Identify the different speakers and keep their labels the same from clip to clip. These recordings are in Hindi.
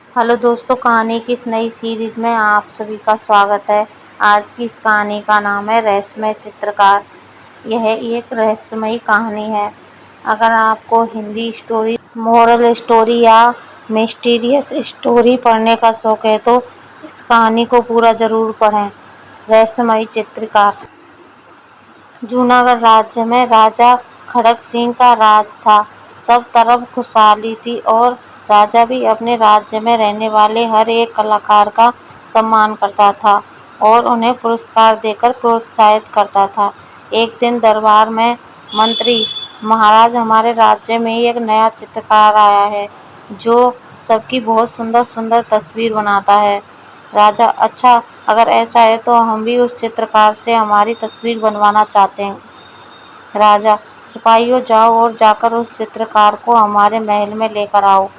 Speaker 1: हेलो दोस्तों, कहानी की इस नई सीरीज में आप सभी का स्वागत है। आज की इस कहानी का नाम है रहस्यमय चित्रकार। यह एक रहस्यमयी कहानी है। अगर आपको हिंदी स्टोरी, मोरल स्टोरी या मिस्टीरियस स्टोरी पढ़ने का शौक है तो इस कहानी को पूरा जरूर पढ़ें। रहस्यमयी चित्रकार। जूनागढ़ राज्य में राजा खड़क सिंह का राज था। सब तरफ खुशहाली थी और राजा भी अपने राज्य में रहने वाले हर एक कलाकार का सम्मान करता था और उन्हें पुरस्कार देकर प्रोत्साहित करता था। एक दिन दरबार में मंत्री, महाराज, हमारे राज्य में एक नया चित्रकार आया है जो सबकी बहुत सुंदर सुंदर तस्वीर बनाता है। राजा, अच्छा, अगर ऐसा है तो हम भी उस चित्रकार से हमारी तस्वीर बनवाना चाहते हैं। राजा, सिपाहियों, जाओ और जाकर उस चित्रकार को हमारे महल में लेकर आओ।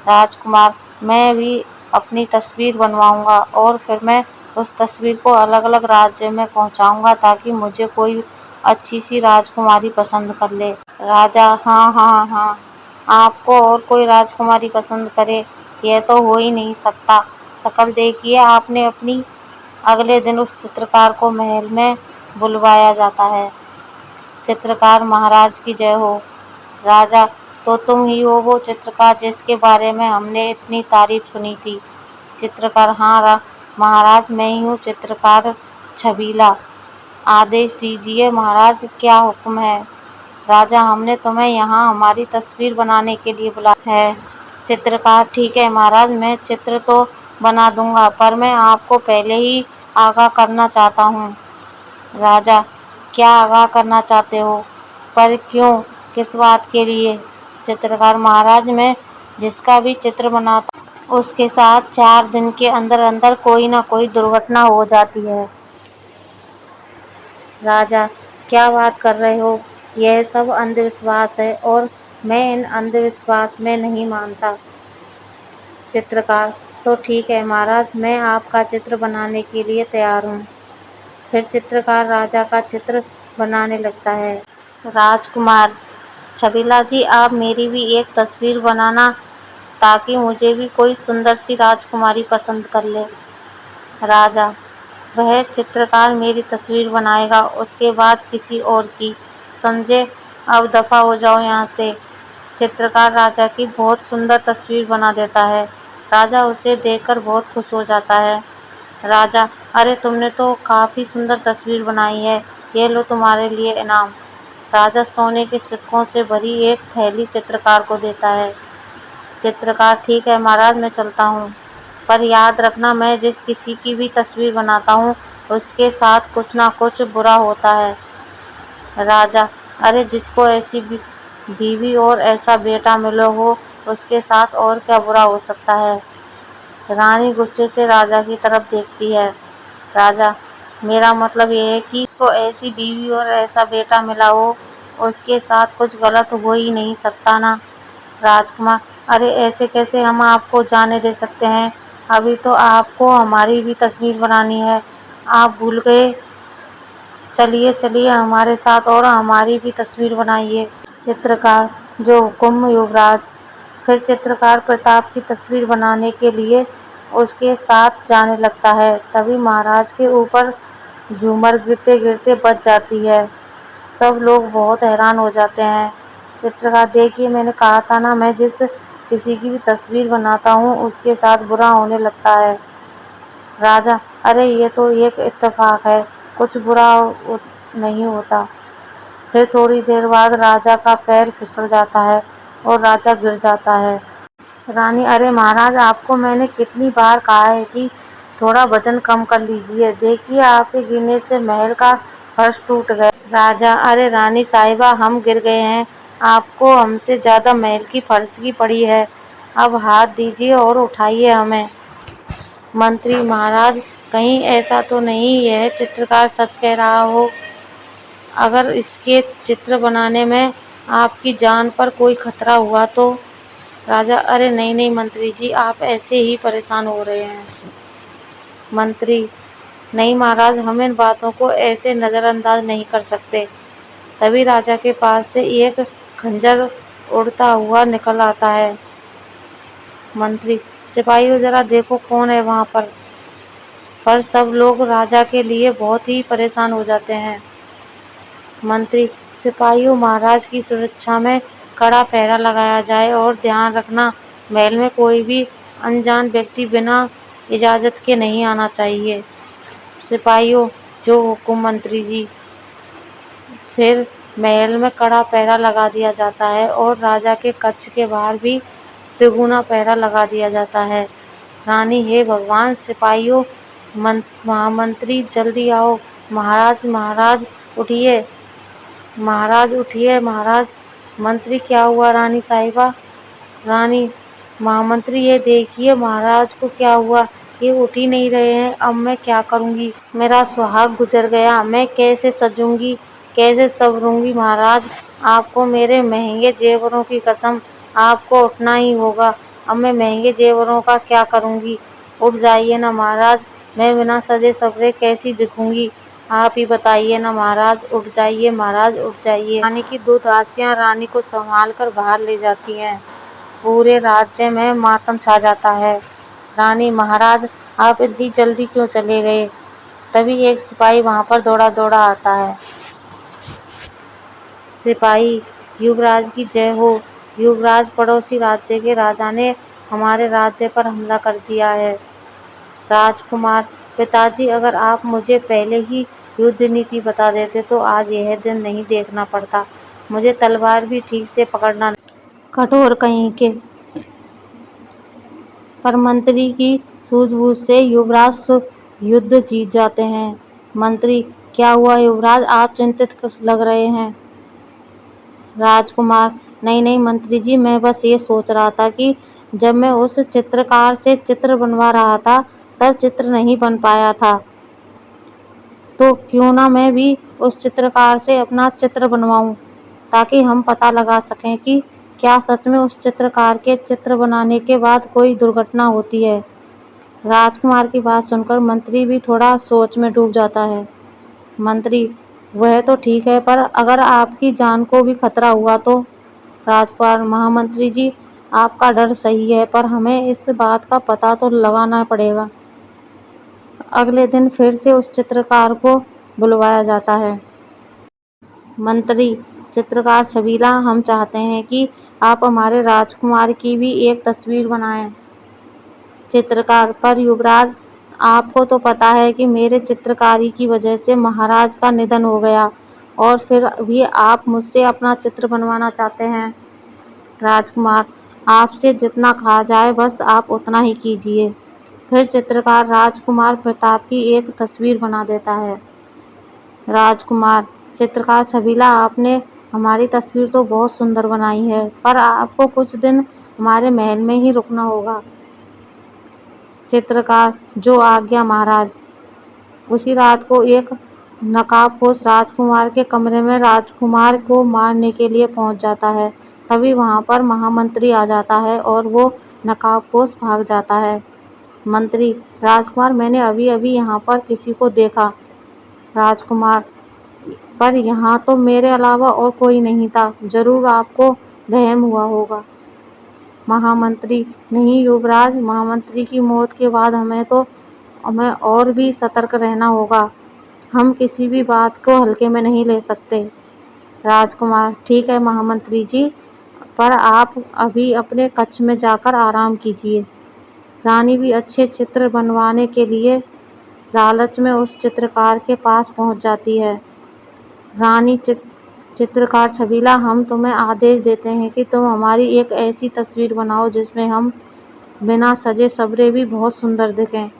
Speaker 1: राजकुमार, मैं भी अपनी तस्वीर बनवाऊंगा और फिर मैं उस तस्वीर को अलग अलग राज्य में पहुंचाऊंगा ताकि मुझे कोई अच्छी सी राजकुमारी पसंद कर ले। राजा, हाँ हाँ हाँ, आपको और कोई राजकुमारी पसंद करे, यह तो हो ही नहीं सकता। शक्ल देखिए आपने अपनी। अगले दिन उस चित्रकार को महल में बुलवाया जाता है। चित्रकार, महाराज की जय हो। राजा, तो तुम ही हो वो चित्रकार जिसके बारे में हमने इतनी तारीफ सुनी थी। चित्रकार, हाँ महाराज, मैं ही हूँ चित्रकार छबीला। आदेश दीजिए महाराज, क्या हुक्म है। राजा, हमने तुम्हें यहाँ हमारी तस्वीर बनाने के लिए बुलाया है। चित्रकार, ठीक है महाराज, मैं चित्र तो बना दूंगा पर मैं आपको पहले ही आगाह करना चाहता हूँ। राजा, क्या आगाह करना चाहते हो, पर क्यों, किस बात के लिए। चित्रकार, महाराज, मैं जिसका भी चित्र बनाता हूँ उसके साथ 4 दिन के अंदर अंदर कोई ना कोई दुर्घटना हो जाती है। राजा, क्या बात कर रहे हो, यह सब अंधविश्वास है और मैं इन अंधविश्वास में नहीं मानता। चित्रकार, तो ठीक है महाराज, मैं आपका चित्र बनाने के लिए तैयार हूँ। फिर चित्रकार राजा का चित्र बनाने लगता है। राजकुमार, छबीला जी, आप मेरी भी एक तस्वीर बनाना ताकि मुझे भी कोई सुंदर सी राजकुमारी पसंद कर ले। राजा, वह चित्रकार मेरी तस्वीर बनाएगा, उसके बाद किसी और की। समझे, अब दफा हो जाओ यहाँ से। चित्रकार राजा की बहुत सुंदर तस्वीर बना देता है। राजा उसे देखकर बहुत खुश हो जाता है। राजा, अरे तुमने तो काफ़ी सुंदर तस्वीर बनाई है, ये लो तुम्हारे लिए इनाम। राजा सोने के सिक्कों से भरी एक थैली चित्रकार को देता है। चित्रकार, ठीक है महाराज, मैं चलता हूँ, पर याद रखना मैं जिस किसी की भी तस्वीर बनाता हूँ उसके साथ कुछ ना कुछ बुरा होता है। राजा, अरे जिसको ऐसी बीवी और ऐसा बेटा मिला हो उसके साथ और क्या बुरा हो सकता है। रानी गुस्से से राजा की तरफ देखती है। राजा, मेरा मतलब यह है कि इसको ऐसी बीवी और ऐसा बेटा मिला हो उसके साथ कुछ गलत हो ही नहीं सकता ना। राजकुमार, अरे ऐसे कैसे हम आपको जाने दे सकते हैं, अभी तो आपको हमारी भी तस्वीर बनानी है, आप भूल गए। चलिए चलिए हमारे साथ और हमारी भी तस्वीर बनाइए। चित्रकार, जो हुक्म युवराज। फिर चित्रकार प्रताप की तस्वीर बनाने के लिए उसके साथ जाने लगता है। तभी महाराज के ऊपर झूमर गिरते गिरते बच जाती है। सब लोग बहुत हैरान हो जाते हैं। चित्रकार, देखिए मैंने कहा था ना, मैं जिस किसी की भी तस्वीर बनाता हूँ उसके साथ बुरा होने लगता है। राजा, अरे ये तो एक इत्तेफाक है, कुछ बुरा नहीं होता। फिर थोड़ी देर बाद राजा का पैर फिसल जाता है और राजा गिर जाता है। रानी, अरे महाराज, आपको मैंने कितनी बार कहा है कि थोड़ा वजन कम कर लीजिए, देखिए आपके गिरने से महल का फर्श टूट गया। राजा, अरे रानी साहिबा, हम गिर गए हैं, आपको हमसे ज़्यादा महल की फर्श की पड़ी है, अब हाथ दीजिए और उठाइए हमें। मंत्री, महाराज, कहीं ऐसा तो नहीं यह चित्रकार सच कह रहा हो, अगर इसके चित्र बनाने में आपकी जान पर कोई खतरा हुआ तो। राजा, अरे नहीं नहीं मंत्री जी, आप ऐसे ही परेशान हो रहे हैं। मंत्री, नहीं महाराज, हम इन बातों को ऐसे नज़रअंदाज नहीं कर सकते। तभी राजा के पास से एक खंजर उड़ता हुआ निकल आता है। मंत्री, सिपाहियों जरा देखो कौन है वहाँ पर सब लोग राजा के लिए बहुत ही परेशान हो जाते हैं। मंत्री, सिपाहियों महाराज की सुरक्षा में कड़ा पहरा लगाया जाए और ध्यान रखना महल में कोई भी अनजान व्यक्ति बिना इजाजत के नहीं आना चाहिए। सिपाहियों, जो हुकुम मंत्री जी। फिर महल में कड़ा पहरा लगा दिया जाता है और राजा के कक्ष के बाहर भी तिगुना पहरा लगा दिया जाता है। रानी, हे भगवान, सिपाहियों, महामंत्री जल्दी आओ। महाराज, महाराज उठिए, महाराज उठिए, महाराज। मंत्री, क्या हुआ रानी साहिबा? रानी, महामंत्री ये देखिए महाराज को क्या हुआ, ये उठ ही नहीं रहे हैं। अब मैं क्या करूंगी? मेरा सुहाग गुजर गया, मैं कैसे सजूंगी, कैसे संवरूंगी? महाराज, आपको मेरे महंगे जेवरों की कसम, आपको उठना ही होगा। अब मैं महंगे जेवरों का क्या करूंगी? उठ जाइए ना महाराज, मैं बिना सजे सवरे कैसी दिखूंगी? आप ही बताइए ना महाराज, उठ जाइए महाराज, उठ जाइए। रानी की दो दासियां रानी को संभाल कर बाहर ले जाती हैं। पूरे राज्य में मातम छा जाता है। रानी, महाराज, आप इतनी जल्दी क्यों चले गए? तभी एक सिपाही वहां पर दौड़ा दौड़ा आता है। सिपाही, युवराज की जय हो। युवराज, पड़ोसी राज्य के राजा ने हमारे राज्य पर हमला कर दिया है। राजकुमार, पिताजी, अगर आप मुझे पहले ही युद्ध नीति बता देते तो आज यह दिन नहीं देखना पड़ता। मुझे तलवार भी ठीक से पकड़ना नहीं। कठोर कहीं के। पर मंत्री की सूझबूझ से युवराज युद्ध जीत जाते हैं। मंत्री, क्या हुआ युवराज, आप चिंतित लग रहे हैं? राजकुमार, नहीं नहीं मंत्री जी, मैं बस ये सोच रहा था कि जब मैं उस चित्रकार से चित्र बनवा रहा था तब चित्र नहीं बन पाया था, तो क्यों ना मैं भी उस चित्रकार से अपना चित्र बनवाऊं, ताकि हम पता लगा सकें कि क्या सच में उस चित्रकार के चित्र बनाने के बाद कोई दुर्घटना होती है। राजकुमार की बात सुनकर मंत्री भी थोड़ा सोच में डूब जाता है। मंत्री, वह तो ठीक है, पर अगर आपकी जान को भी खतरा हुआ तो? राजकुमार, महामंत्री जी, आपका डर सही है, पर हमें इस बात का पता तो लगाना पड़ेगा। अगले दिन फिर से उस चित्रकार को बुलवाया जाता है। मंत्री, चित्रकार छबीला, हम चाहते हैं कि आप हमारे राजकुमार की भी एक तस्वीर बनाएं। चित्रकार, पर युवराज, आपको तो पता है कि मेरे चित्रकारी की वजह से महाराज का निधन हो गया और फिर भी आप मुझसे अपना चित्र बनवाना चाहते हैं। राजकुमार, आपसे जितना कहा जाए बस आप उतना ही कीजिए। फिर चित्रकार राजकुमार प्रताप की एक तस्वीर बना देता है। राजकुमार, चित्रकार छबीला, आपने हमारी तस्वीर तो बहुत सुंदर बनाई है, पर आपको कुछ दिन हमारे महल में ही रुकना होगा। चित्रकार, जो आज्ञा महाराज। उसी रात को एक नकाबपोश राजकुमार के कमरे में राजकुमार को मारने के लिए पहुंच जाता है। तभी वहां पर महामंत्री आ जाता है और वो नकाबपोश भाग जाता है। मंत्री, राजकुमार, मैंने अभी अभी यहाँ पर किसी को देखा। राजकुमार, पर यहाँ तो मेरे अलावा और कोई नहीं था, जरूर आपको वहम हुआ होगा। महामंत्री, नहीं युवराज, महामंत्री की मौत के बाद हमें और भी सतर्क रहना होगा। हम किसी भी बात को हल्के में नहीं ले सकते। राजकुमार, ठीक है महामंत्री जी, पर आप अभी अपने कक्ष में जाकर आराम कीजिए। रानी भी अच्छे चित्र बनवाने के लिए लालच में उस चित्रकार के पास पहुंच जाती है। रानी, चित्रकार छबीला, हम तुम्हें आदेश देते हैं कि तुम हमारी एक ऐसी तस्वीर बनाओ जिसमें हम बिना सजे सवरे भी बहुत सुंदर दिखें।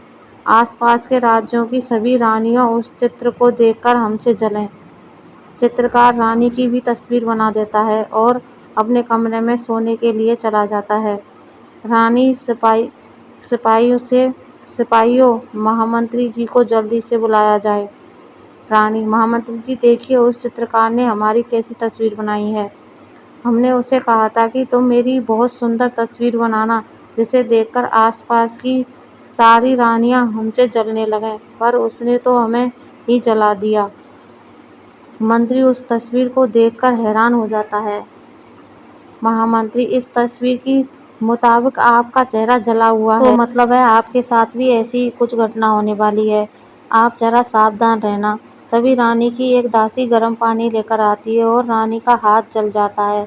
Speaker 1: आसपास के राज्यों की सभी रानियां उस चित्र को देखकर हमसे जलें। चित्रकार रानी की भी तस्वीर बना देता है और अपने कमरे में सोने के लिए चला जाता है। रानी सिपाहियों, महामंत्री जी को जल्दी से बुलाया जाए। रानी, महामंत्री जी, देखिए उस चित्रकार ने हमारी कैसी तस्वीर बनाई है। हमने उसे कहा था कि तुम मेरी बहुत सुंदर तस्वीर बनाना जिसे देखकर आसपास की सारी रानियां हमसे जलने लगें, पर उसने तो हमें ही जला दिया। मंत्री उस तस्वीर को देखकर हैरान हो जाता है। महामंत्री, इस तस्वीर की मुताबिक आपका चेहरा जला हुआ है, तो मतलब है आपके साथ भी ऐसी कुछ घटना होने वाली है। आप जरा सावधान रहना। तभी रानी की एक दासी गर्म पानी लेकर आती है और रानी का हाथ जल जाता है।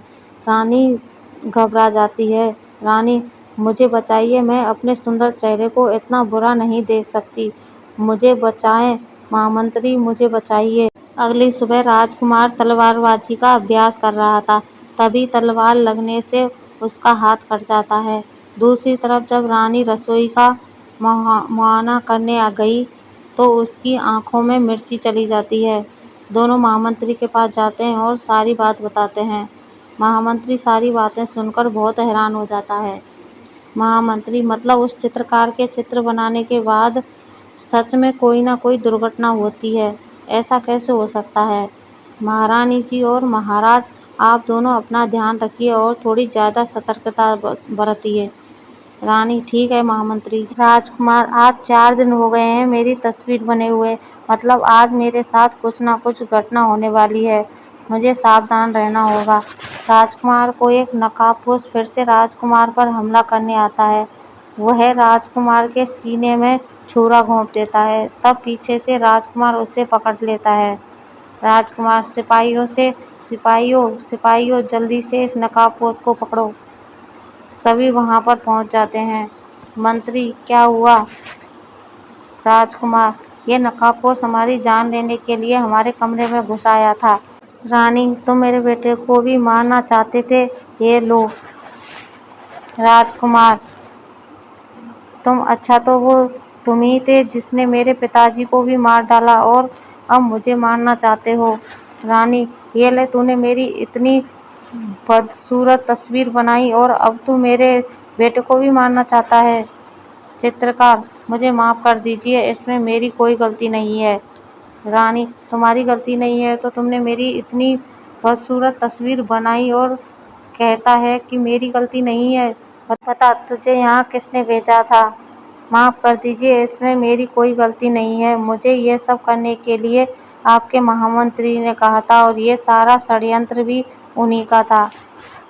Speaker 1: रानी घबरा जाती है। रानी, मुझे बचाइए, मैं अपने सुंदर चेहरे को इतना बुरा नहीं देख सकती। मुझे बचाएं महामंत्री, मुझे बचाइए। अगली सुबह राजकुमार तलवारबाजी का अभ्यास कर रहा था। तभी तलवार लगने से उसका हाथ कट जाता है। दूसरी तरफ जब रानी रसोई का मुआयना करने आ गई तो उसकी आंखों में मिर्ची चली जाती है। दोनों महामंत्री के पास जाते हैं और सारी बात बताते हैं। महामंत्री सारी बातें सुनकर बहुत हैरान हो जाता है। महामंत्री, मतलब उस चित्रकार के चित्र बनाने के बाद सच में कोई ना कोई दुर्घटना होती है, ऐसा कैसे हो सकता है? महारानी जी और महाराज, आप दोनों अपना ध्यान रखिए और थोड़ी ज़्यादा सतर्कता बरतिए। रानी, ठीक है महामंत्री जी। राजकुमार, आज 4 दिन हो गए हैं मेरी तस्वीर बने हुए, मतलब आज मेरे साथ कुछ ना कुछ घटना होने वाली है। मुझे सावधान रहना होगा। राजकुमार को एक नकाबपोश फिर से राजकुमार पर हमला करने आता है। वह राजकुमार के सीने में छुरा घोंप देता है। तब पीछे से राजकुमार उसे पकड़ लेता है। राजकुमार, सिपाहियों जल्दी से इस नकाबपोश को पकड़ो। सभी वहां पर पहुंच जाते हैं। मंत्री, क्या हुआ? राजकुमार, ये नकाबपोश हमारी जान लेने के लिए हमारे कमरे में घुस आया था। रानी, तुम मेरे बेटे को भी मारना चाहते थे, ये लो। राजकुमार, अच्छा तो वो तुम ही थे जिसने मेरे पिताजी को भी मार डाला और अब मुझे मारना चाहते हो। रानी, ये ले, तूने मेरी इतनी बदसूरत तस्वीर बनाई और अब तू मेरे बेटे को भी मारना चाहता है। चित्रकार, मुझे माफ़ कर दीजिए, इसमें मेरी कोई गलती नहीं है। रानी, तुम्हारी गलती नहीं है तो तुमने मेरी इतनी बदसूरत तस्वीर बनाई और कहता है कि मेरी गलती नहीं है। बता, तुझे यहाँ किसने भेजा था? माफ़ कर दीजिए, इसमें मेरी कोई गलती नहीं है। मुझे ये सब करने के लिए आपके महामंत्री ने कहा था और ये सारा षड्यंत्र भी उन्हीं का था।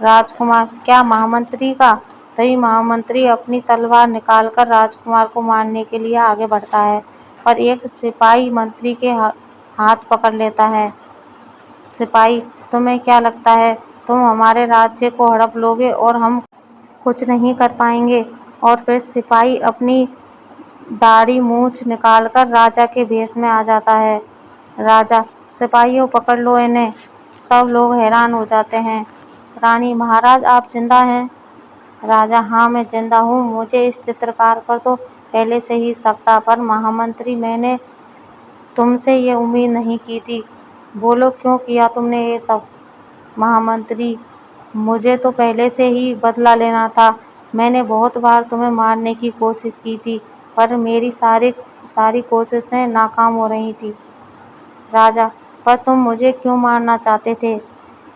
Speaker 1: राजकुमार, क्या महामंत्री का? तभी महामंत्री अपनी तलवार निकालकर राजकुमार को मारने के लिए आगे बढ़ता है, पर एक सिपाही मंत्री के हाथ पकड़ लेता है। सिपाही, तुम्हें क्या लगता है तुम हमारे राज्य को हड़प लोगे और हम कुछ नहीं कर पाएंगे? और फिर सिपाही अपनी दाढ़ी मूंछ निकालकर राजा के भेष में आ जाता है। राजा, सिपाहियों पकड़ लो इन्हें। सब लोग हैरान हो जाते हैं। रानी, महाराज आप जिंदा हैं? राजा, हाँ मैं जिंदा हूँ। मुझे इस चित्रकार पर तो पहले से ही शक था, पर महामंत्री मैंने तुमसे ये उम्मीद नहीं की थी। बोलो, क्यों किया तुमने ये सब? महामंत्री, मुझे तो पहले से ही बदला लेना था। मैंने बहुत बार तुम्हें मारने की कोशिश की थी, पर मेरी सारी कोशिशें नाकाम हो रही थी। राजा, पर तुम मुझे क्यों मारना चाहते थे?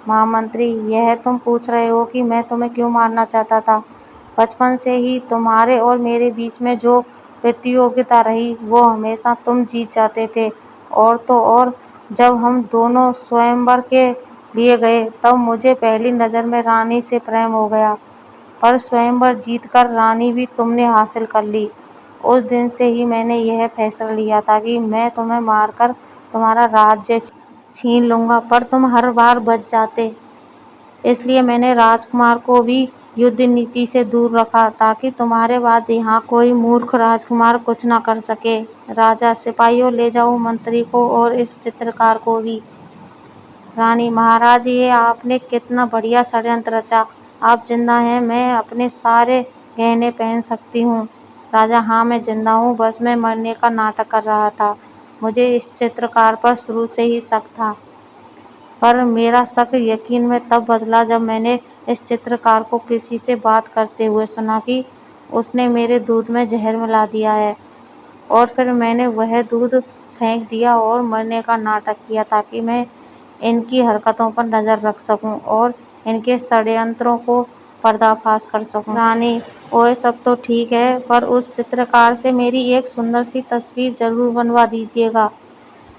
Speaker 1: महामंत्री, यह तुम पूछ रहे हो कि मैं तुम्हें क्यों मारना चाहता था? बचपन से ही तुम्हारे और मेरे बीच में जो प्रतियोगिता रही वो हमेशा तुम जीत जाते थे। और तो और, जब हम दोनों स्वयंवर के लिए गए तब मुझे पहली नज़र में रानी से प्रेम हो गया, पर स्वयंवर जीतकर रानी भी तुमने हासिल कर ली। उस दिन से ही मैंने यह फैसला लिया था कि मैं तुम्हें मारकर तुम्हारा राज्य छीन लूंगा, पर तुम हर बार बच जाते। इसलिए मैंने राजकुमार को भी युद्ध नीति से दूर रखा, ताकि तुम्हारे बाद यहाँ कोई मूर्ख राजकुमार कुछ न कर सके। राजा, सिपाहियों ले जाओ मंत्री को और इस चित्रकार को भी। रानी, महाराज ये आपने कितना बढ़िया षड्यंत्र रचा। आप जिंदा हैं, मैं अपने सारे गहने पहन सकती हूँ। राजा, हाँ मैं जिंदा हूँ, बस मैं मरने का नाटक कर रहा था। मुझे इस चित्रकार पर शुरू से ही शक था, पर मेरा शक यकीन में तब बदला जब मैंने इस चित्रकार को किसी से बात करते हुए सुना कि उसने मेरे दूध में जहर मिला दिया है, और फिर मैंने वह दूध फेंक दिया और मरने का नाटक किया, ताकि मैं इनकी हरकतों पर नज़र रख सकूं और इनके षड्यंत्रों को पर्दाफाश कर सकूं। रानी, वो सब तो ठीक है, पर उस चित्रकार से मेरी एक सुंदर सी तस्वीर जरूर बनवा दीजिएगा।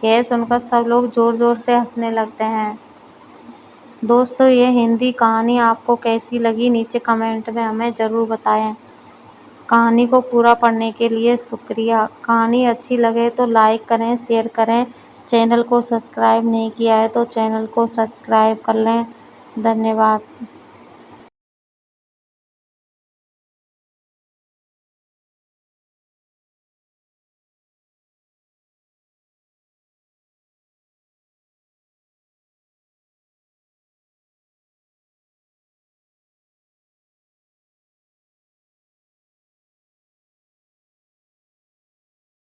Speaker 1: यह सुनकर सब लोग जोर जोर से हंसने लगते हैं। दोस्तों ये हिंदी कहानी आपको कैसी लगी नीचे कमेंट में हमें ज़रूर बताएं। कहानी को पूरा पढ़ने के लिए शुक्रिया। कहानी अच्छी लगे तो लाइक करें, शेयर करें। चैनल को सब्सक्राइब नहीं किया है तो चैनल को सब्सक्राइब कर लें। धन्यवाद।